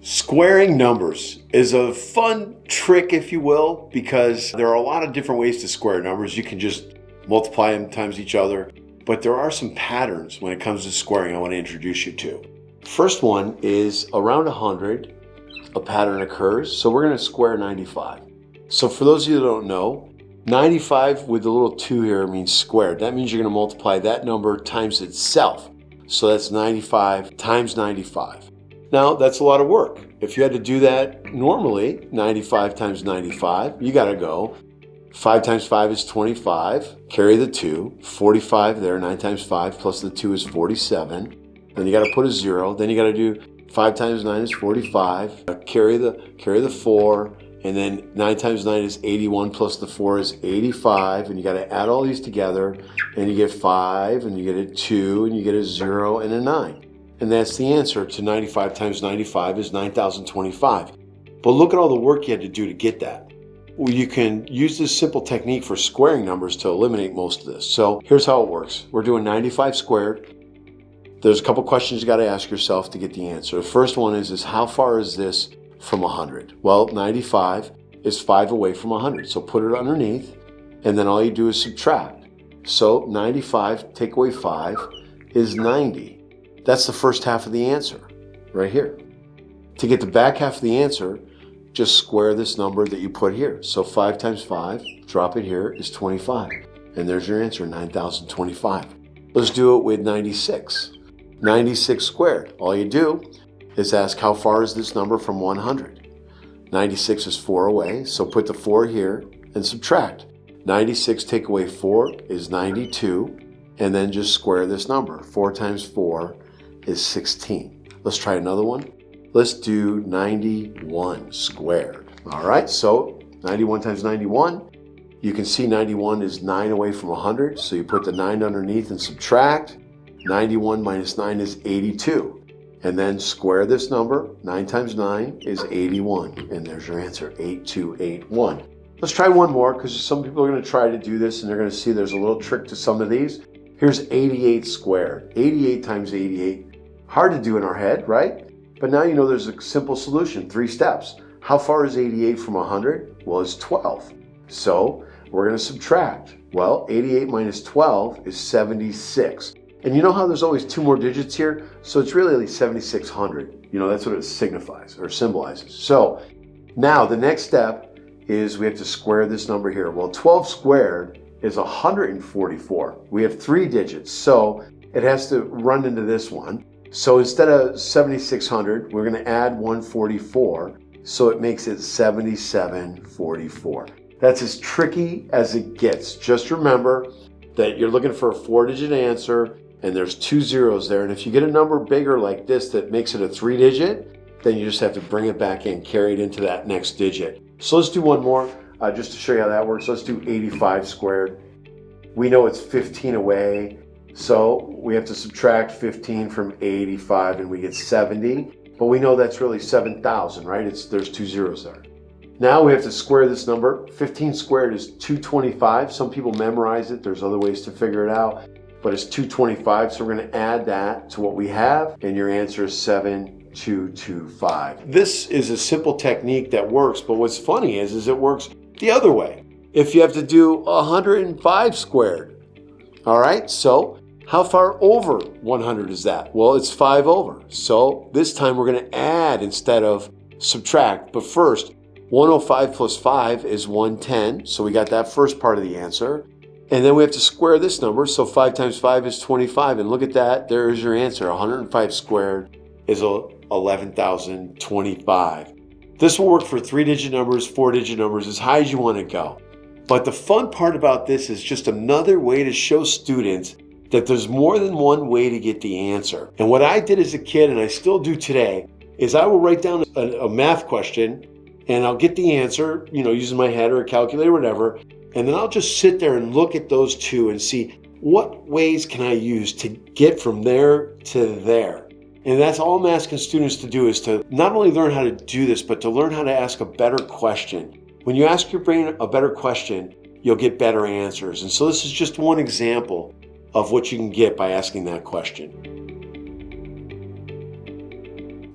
Squaring numbers is a fun trick, if you will, because there are a lot of different ways to square numbers. You can just multiply them times each other, but there are some patterns when it comes to squaring I want to introduce you to. First one is around 100, a pattern occurs, so we're going to square 95. So for those of you that don't know, 95 with the little 2 here means squared. That means you're going to multiply that number times itself. So that's 95 times 95. Now, that's a lot of work. If you had to do that normally, 95 times 95, you got to go 5 times 5 is 25, carry the 2, 45 there, 9 times 5 plus the 2 is 47. Then you got to put a 0. Then you got to do 5 times 9 is 45, carry the 4, and then 9 times 9 is 81 plus the 4 is 85, and you got to add all these together, and you get 5, and you get a 2, and you get a 0, and a 9. And that's the answer to 95 times 95 is 9,025. But look at all the work you had to do to get that. Well, you can use this simple technique for squaring numbers to eliminate most of this. So here's how it works. We're doing 95 squared. There's a couple questions you got to ask yourself to get the answer. The first one is how far is this from 100? Well, 95 is 5 away from 100. So put it underneath, and then all you do is subtract. So 95 take away 5 is 90. That's the first half of the answer right here. To get the back half of the answer, just square this number that you put here. So 5 times 5, drop it here, is 25. And there's your answer, 9,025. Let's do it with 96. 96 squared. All you do is ask how far is this number from 100? 96 is 4 away, so put the 4 here and subtract. 96 take away 4 is 92, and then just square this number. 4 times 4 is 16. Let's try another one. Let's do 91 squared. All right, so 91 times 91. You can see 91 is 9 away from 100, so you put the 9 underneath and subtract. 91 minus 9 is 82. And then square this number. 9 times 9 is 81. And there's your answer, 8281. Let's try one more, because some people are going to try to do this and they're going to see there's a little trick to some of these. Here's 88 squared. 88 times 88. Hard to do in our head, right? But now you know there's a simple solution, 3 steps. How far is 88 from 100? Well, it's 12. So we're going to subtract. Well, 88 minus 12 is 76. And you know how there's always 2 more digits here? So it's really 7,600. You know, that's what it signifies or symbolizes. So now the next step is we have to square this number here. Well, 12 squared is 144. We have 3 digits, so it has to run into this one. So instead of 7,600, we're going to add 144, so it makes it 7,744. That's as tricky as it gets. Just remember that you're looking for a 4-digit answer, and there's 2 zeros there. And if you get a number bigger like this that makes it a 3-digit, then you just have to bring it back in, carry it into that next digit. So let's do one more just to show you how that works. Let's do 85 squared. We know it's 15 away. So we have to subtract 15 from 85 and we get 70, but we know that's really 7,000, right? There's 2 zeros there. Now we have to square this number. 15 squared is 225. Some people memorize it. There's other ways to figure it out, but it's 225. So we're going to add that to what we have, and your answer is 7,225. This is a simple technique that works, but what's funny is it works the other way. If you have to do 105 squared, all right, so how far over 100 is that? Well, it's 5 over. So this time we're going to add instead of subtract. But first, 105 plus 5 is 110. So we got that first part of the answer. And then we have to square this number. So 5 times 5 is 25. And look at that. There is your answer. 105 squared is 11,025. This will work for 3-digit numbers, 4-digit numbers, as high as you want to go. But the fun part about this is just another way to show students that there's more than one way to get the answer. And what I did as a kid, and I still do today, is I will write down a math question and I'll get the answer, using my head or a calculator or whatever, and then I'll just sit there and look at those two and see what ways can I use to get from there to there. And that's all I'm asking students to do, is to not only learn how to do this, but to learn how to ask a better question. When you ask your brain a better question, you'll get better answers. And so this is just one example of what you can get by asking that question.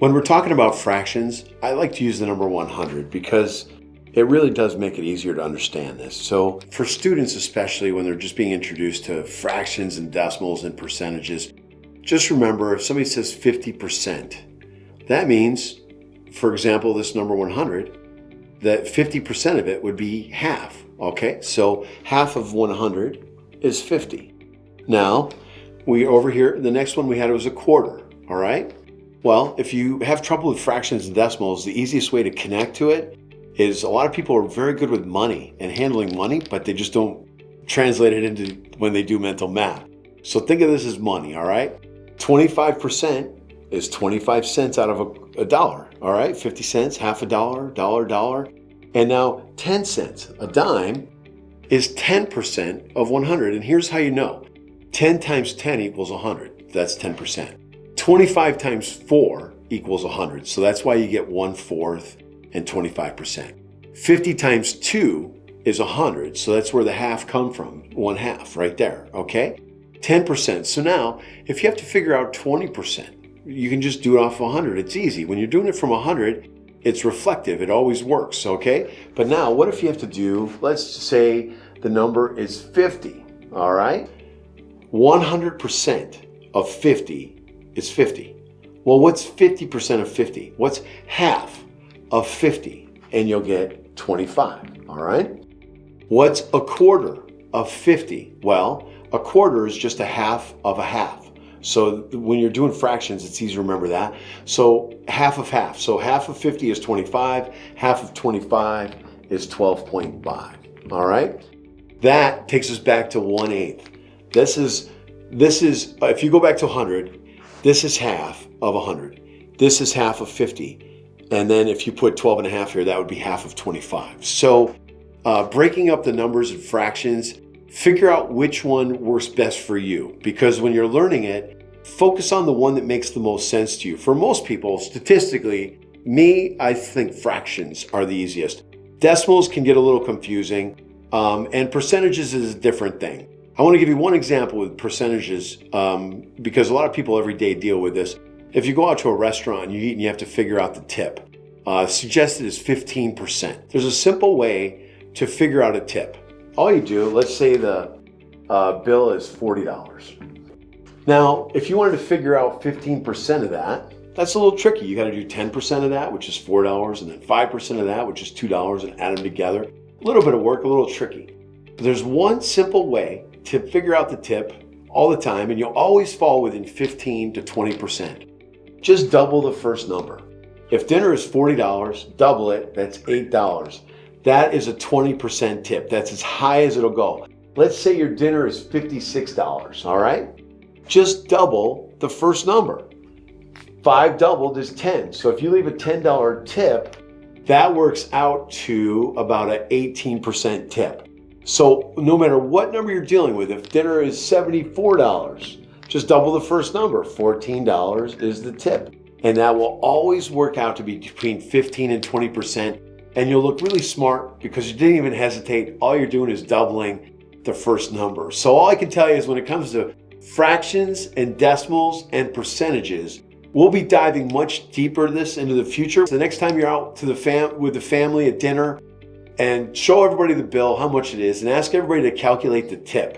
When we're talking about fractions, I like to use the number 100 because it really does make it easier to understand this. So for students, especially when they're just being introduced to fractions and decimals and percentages, just remember if somebody says 50%, that means, for example, this number 100, that 50% of it would be half, okay? So half of 100 is 50. Now, over here, the next one we had was a quarter, all right? Well, if you have trouble with fractions and decimals, the easiest way to connect to it is a lot of people are very good with money and handling money, but they just don't translate it into when they do mental math. So think of this as money, all right? 25% is 25 cents out of a dollar, all right? 50 cents, half a dollar, dollar. And now 10 cents, a dime, is 10% of 100. And here's how you know. 10 times 10 equals 100. That's 10%. 25 times 4 equals 100. So that's why you get 1/4 and 25%. 50 times 2 is 100. So that's where the half come from. 1/2 right there, okay? 10%. So now, if you have to figure out 20%, you can just do it off 100. It's easy. When you're doing it from 100, it's reflective. It always works, okay? But now, what if you have to do, let's say the number is 50, all right? 100% of 50 is 50. Well, what's 50% of 50? What's half of 50? And you'll get 25, all right? What's a quarter of 50? Well, a quarter is just a half of a half. So when you're doing fractions, it's easy to remember that. So half of half. So half of 50 is 25. Half of 25 is 12.5. All right? That takes us back to 1/8. This is, if you go back to 100, this is half of 100. This is half of 50. And then if you put 12.5 here, that would be half of 25. So breaking up the numbers and fractions, figure out which one works best for you, because when you're learning it, focus on the one that makes the most sense to you. For most people, statistically, I think fractions are the easiest. Decimals can get a little confusing, and percentages is a different thing. I want to give you one example with percentages, because a lot of people every day deal with this. If you go out to a restaurant and you eat and you have to figure out the tip, suggested is 15%. There's a simple way to figure out a tip. All you do, let's say the bill is $40. Now, if you wanted to figure out 15% of that, that's a little tricky. You got to do 10% of that, which is $4, and then 5% of that, which is $2, and add them together. A little bit of work, a little tricky. But there's one simple way to figure out the tip all the time, and you'll always fall within 15 to 20%. Just double the first number. If dinner is $40, double it, that's $8. That is a 20% tip. That's as high as it'll go. Let's say your dinner is $56, all right? Just double the first number. 5 doubled is 10. So if you leave a $10 tip, that works out to about an 18% tip. So no matter what number you're dealing with, if dinner is $74, just double the first number. $14 is the tip. And that will always work out to be between 15 and 20%. And you'll look really smart because you didn't even hesitate. All you're doing is doubling the first number. So all I can tell you is when it comes to fractions and decimals and percentages, we'll be diving much deeper into the future. The next time you're out to with the family at dinner, and show everybody the bill, how much it is, and ask everybody to calculate the tip.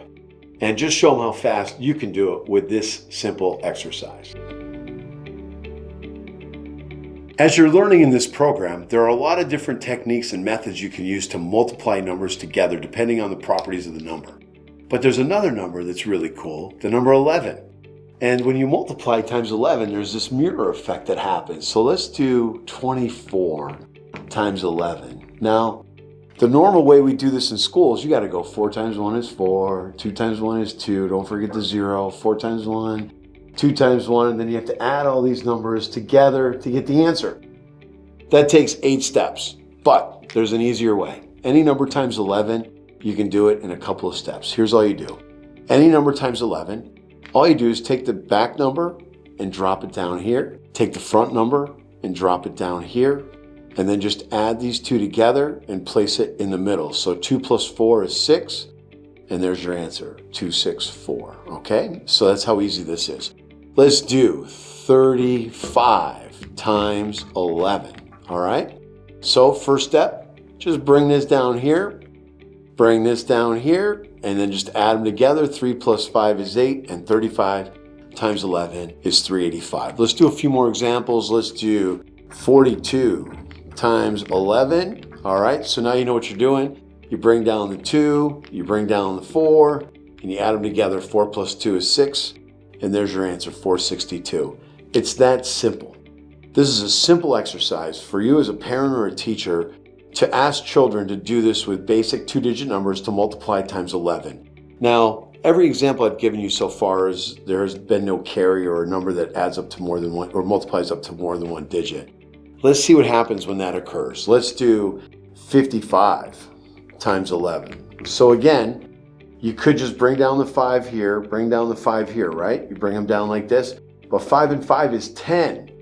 And just show them how fast you can do it with this simple exercise. As you're learning in this program, there are a lot of different techniques and methods you can use to multiply numbers together depending on the properties of the number. But there's another number that's really cool, the number 11. And when you multiply times 11, there's this mirror effect that happens. So let's do 24 times 11. Now, the normal way we do this in school is you got to go 4 times 1 is 4, 2 times 1 is 2, don't forget the 0, 4 times 1, 2 times 1, and then you have to add all these numbers together to get the answer. That takes 8 steps, but there's an easier way. Any number times 11, you can do it in a couple of steps. Here's all you do. Any number times 11, all you do is take the back number and drop it down here, take the front number and drop it down here, and then just add these two together and place it in the middle. So 2 plus 4 is 6, and there's your answer, 264, okay? So that's how easy this is. Let's do 35 35 times 11. All right? So first step, just bring this down here, bring this down here, and then just add them together. 3 plus 5 is 8, and 35 times 11 is 385. Let's do a few more examples. Let's do 42 times 11. All right, so now you know what you're doing. You bring down the 2, you bring down the 4, and you add them together. 4 plus 2 is 6, and there's your answer, 462. It's that simple. This is a simple exercise for you as a parent or a teacher to ask children to do this with basic 2-digit numbers to multiply times 11. Now, every example I've given you so far is there has been no carry or a number that adds up to more than one or multiplies up to more than one digit. Let's see what happens when that occurs. Let's do 55 times 11. So again, you could just bring down the 5 here, bring down the 5 here, right? You bring them down like this, but 5 and 5 is 10.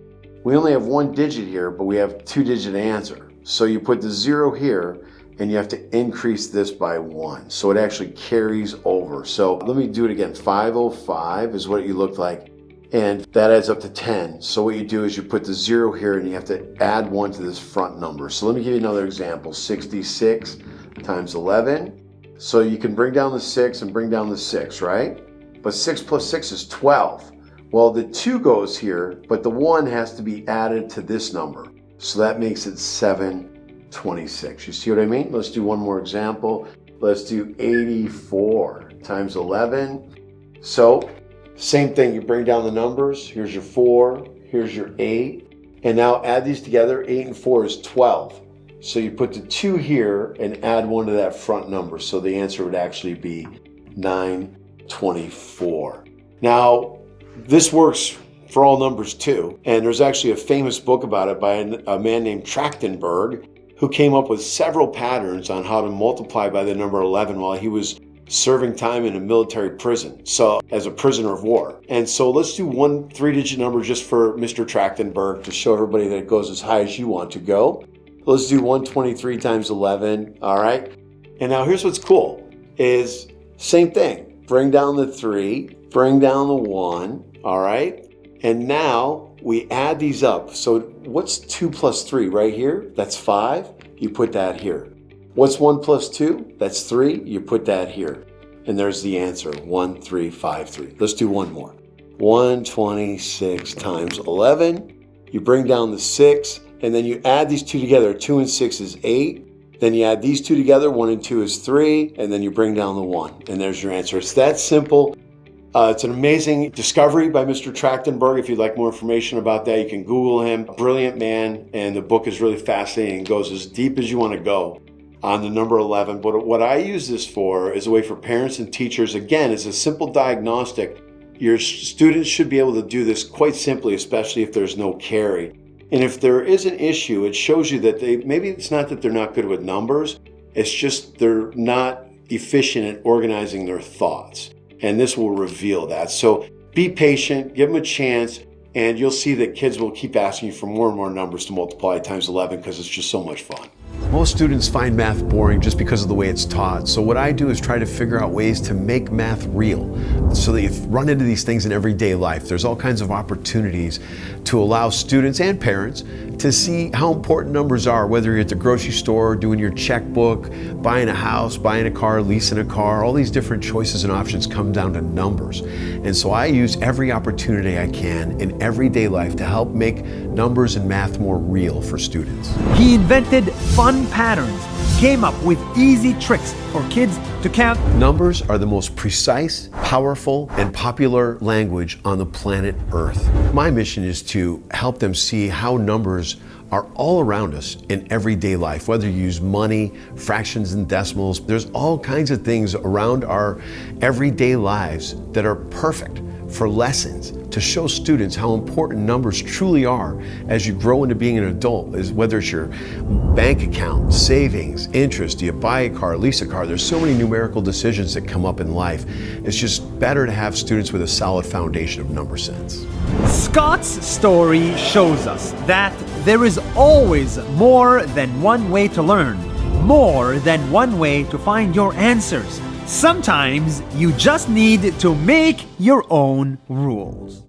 We only have one digit here, but we have 2-digit answer. So you put the 0 here, and you have to increase this by 1. So it actually carries over. So let me do it again. 505 is what it looked like, and that adds up to 10. So what you do is you put the 0 here, and you have to add 1 to this front number. So let me give you another example. 66 times 11. So you can bring down the 6 and bring down the 6, right? But 6 plus 6 is 12. Well, the 2 goes here, but the 1 has to be added to this number. So that makes it 726. You see what I mean? Let's do one more example. Let's do 84 times 11. So same thing, you bring down the numbers. Here's your 4, here's your 8. And now add these together. 8 and 4 is 12. So you put the 2 here and add 1 to that front number. So the answer would actually be 924. Now, this works for all numbers too. And there's actually a famous book about it by a man named Trachtenberg, who came up with several patterns on how to multiply by the number 11 while he was serving time in a military prison, so as a prisoner of war. And so let's do one 3-digit number just for Mr. Trachtenberg to show everybody that it goes as high as you want to go. Let's do 123 times 11, all right? And now here's what's cool, is same thing. Bring down the 3, bring down the 1, all right? And now we add these up. So what's 2 plus 3 right here? That's 5. You put that here. What's 1 plus 2? That's 3. You put that here. And there's the answer, 1353. Let's do one more. 126 times 11. You bring down the 6, and then you add these two together. 2 and 6 is 8. Then you add these two together. 1 and 2 is 3. And then you bring down the 1. And there's your answer. It's that simple. It's an amazing discovery by Mr. Trachtenberg. If you'd like more information about that, you can Google him. Brilliant man, and the book is really fascinating and goes as deep as you want to go on the number 11. But what I use this for is a way for parents and teachers, again, it's a simple diagnostic. Your students should be able to do this quite simply, especially if there's no carry. And if there is an issue, it shows you that maybe it's not that they're not good with numbers, it's just they're not efficient at organizing their thoughts. And this will reveal that. So be patient, give them a chance, and you'll see that kids will keep asking you for more and more numbers to multiply times 11 because it's just so much fun. Most students find math boring just because of the way it's taught. So what I do is try to figure out ways to make math real so that you run into these things in everyday life. There's all kinds of opportunities to allow students and parents to see how important numbers are, whether you're at the grocery store, doing your checkbook, buying a house, buying a car, leasing a car. All these different choices and options come down to numbers. And so I use every opportunity I can in everyday life to help make numbers and math more real for students. He invented fun patterns, came up with easy tricks for kids to count. Numbers are the most precise, powerful, and popular language on the planet Earth. My mission is to help them see how numbers are all around us in everyday life, whether you use money, fractions, and decimals. There's all kinds of things around our everyday lives that are perfect for lessons to show students how important numbers truly are as you grow into being an adult, whether it's your bank account, savings, interest, do you buy a car, lease a car. There's so many numerical decisions that come up in life. It's just better to have students with a solid foundation of number sense. Scott's story shows us that there is always more than one way to learn, more than one way to find your answers. Sometimes you just need to make your own rules.